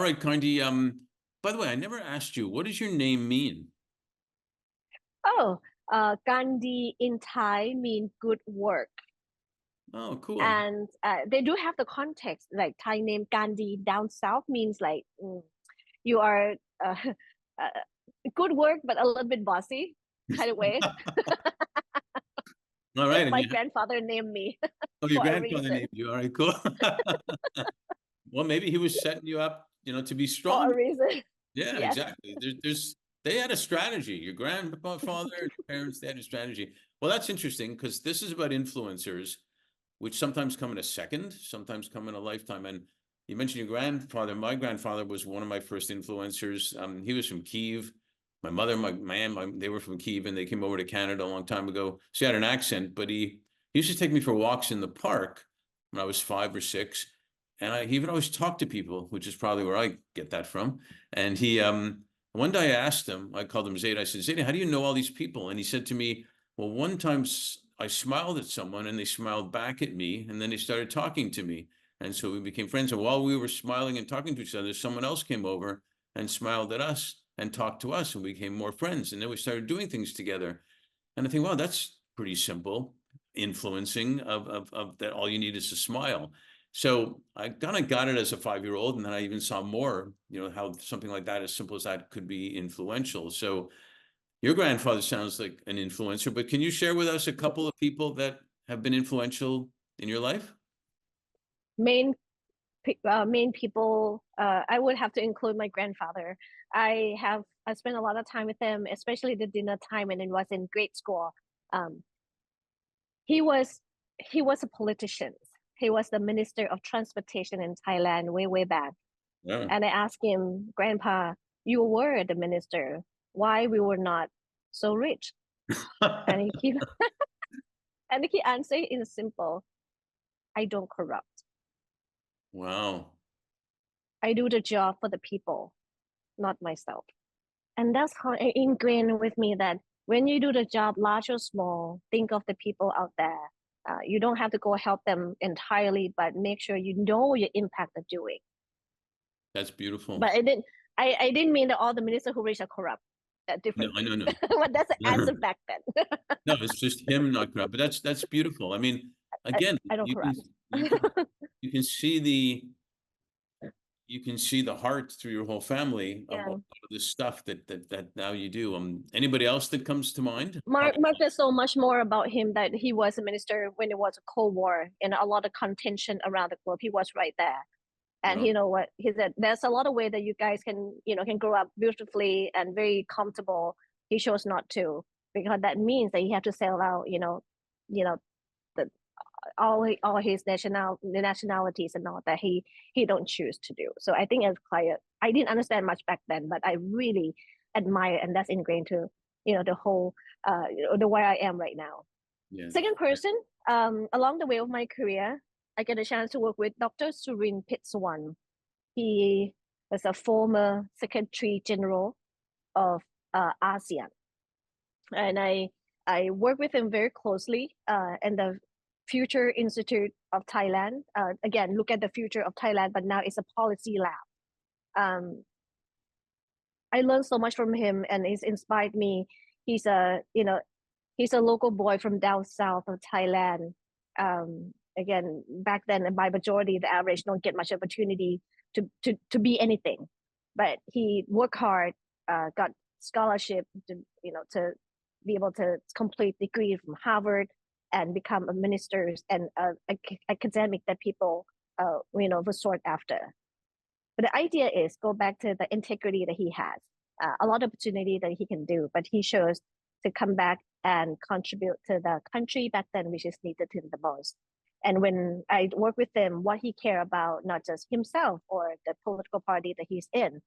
right, Karndee. By the way, I never asked you, what does your name mean? Oh, Gandhi in Thai means good work. Oh, cool. And they do have the context, like Thai name Gandhi down south means like you are uh, uh, good work, but a little bit bossy kind of way. All right, That's and my you, grandfather named me oh, your for a grandfather reason. named you. All right, cool. Well, maybe he was setting you up, to be For strong. a reason. Yeah, Yes. exactly. They had a strategy. Your grandfather and your parents, they had a strategy. Well, that's interesting because this is about influencers, which sometimes come in a second, sometimes come in a lifetime. And you mentioned your grandfather. My grandfather was one of my first influencers. He was from Kyiv. My mother, my aunt, they were from Kyiv, and they came over to Canada a long time ago. So he had an accent, but he used to take me for walks in the park when I was 5 or 6. And he would always talk to people, which is probably where I get that from. And one day I asked him, I called him Zayd. I said, Zayd, how do you know all these people? And he said to me, well, one time I smiled at someone and they smiled back at me, and then they started talking to me. And so we became friends. And while we were smiling and talking to each other, someone else came over and smiled at us and talked to us, and we became more friends. And then we started doing things together. And I think, wow, that's pretty simple. Influencing of that, all you need is a smile. So I kind of got it as a 5-year-old, and then I even saw more, how something like that, as simple as that, could be influential. So your grandfather sounds like an influencer, but can you share with us a couple of people that have been influential in your life? Main main people, I would have to include my grandfather. I spent a lot of time with him, especially the dinner time when it was in grade school. Um, he was he was a politician. He was the Minister of Transportation in Thailand way back. Yeah. And I asked him, Grandpa, you were the minister. Why we were not so rich? And he and he answered in simple, I don't corrupt. Wow. I do the job for the people, not myself. And that's how it ingrained with me that when you do the job, large or small, think of the people out there. You don't have to go help them entirely, but make sure you know your impact of doing. That's beautiful. But I didn't mean that all the ministers who reach are corrupt. No, Different I know, thing. no. But that's the answer back then. No, it's just him not corrupt, but that's beautiful. I mean, again, I don't corrupt. you can see the heart through your whole family of all Yeah. of this stuff that now you do. Anybody else that comes to mind? Mark there's so much more about him that he was a minister when it was a Cold War and a lot of contention around the globe. He was right there. And Well, you know what? He said there's a lot of way that you guys can grow up beautifully and very comfortable. He chose not to, because that means that you have to sell out, you know, the all his nationalities and all that he don't choose to do. So I think as client, I didn't understand much back then, but I really admire, and that's ingrained to the whole the way I am right now. yeah. Second person, along the way of my career, I get a chance to work with Dr. Sureen Pitswan. He was a former Secretary General of ASEAN, and I work with him very closely. And the Future Institute of Thailand, again, look at the future of Thailand, but now it's a policy lab. I learned so much from him, and he's inspired me. He's he's a local boy from down south of Thailand. Again, back then, by majority, the average don't get much opportunity to be anything, but he worked hard, got scholarship to be able to complete degree from Harvard and become a minister and academic that people would sort after. But the idea is go back to the integrity that he has, a lot of opportunity that he can do, but he chose to come back and contribute to the country back then, which is needed him the most. And when I work with him, what he care about, not just himself or the political party that he's in,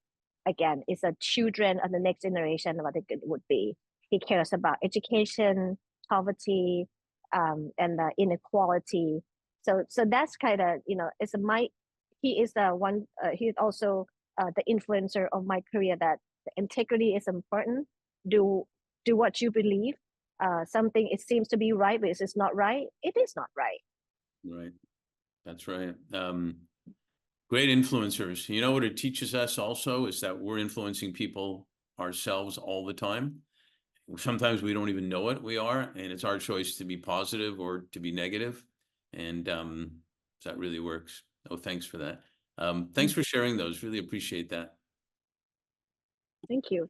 again, is the children and the next generation, what it would be. He cares about education, poverty, and the inequality. So that's kind of, it's he is the one, he's also the influencer of my career, that the integrity is important. Do what you believe. Something, it seems to be right, but it's not right. It is not right. Right. That's right. Great influencers. You know what it teaches us also is that we're influencing people ourselves all the time. Sometimes we don't even know it, we are, and it's our choice to be positive or to be negative. And that really works. Oh, thanks for that. Thanks for sharing those. Really appreciate that. Thank you.